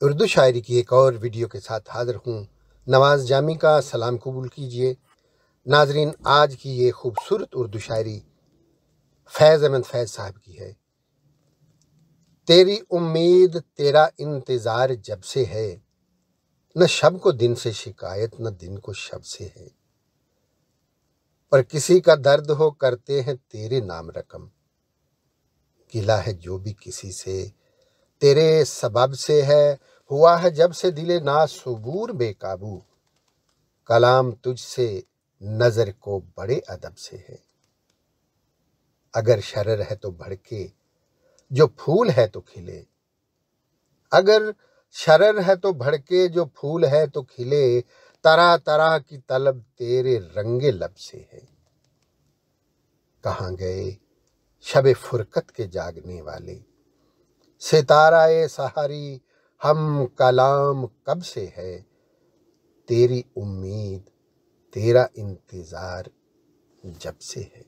उर्दू शायरी की एक और वीडियो के साथ हाजिर हूँ। नवाज़ जामी का सलाम कबूल कीजिए। नाजरीन, आज की ये खूबसूरत उर्दू शायरी फैज़ अहमद फैज़ साहब की है। तेरी उम्मीद तेरा इंतज़ार जब से है, न शब को दिन से शिकायत न दिन को शब से है। पर किसी का दर्द हो करते हैं तेरे नाम रकम, गिला है जो भी किसी से तेरे सबब से है। हुआ है जब से दिले ना सुबूर बेकाबू, कलाम तुझसे नजर को बड़े अदब से है। अगर शरर है तो भड़के, जो फूल है तो खिले। अगर शरर है तो भड़के, जो फूल है तो खिले। तरह तरह की तलब तेरे रंगे लब से है। कहाँ गए शबे फुरकत के जागने वाले, सिताराए सहारी हम कलाम कब से है। तेरी उम्मीद तेरा इंतजार जब से है।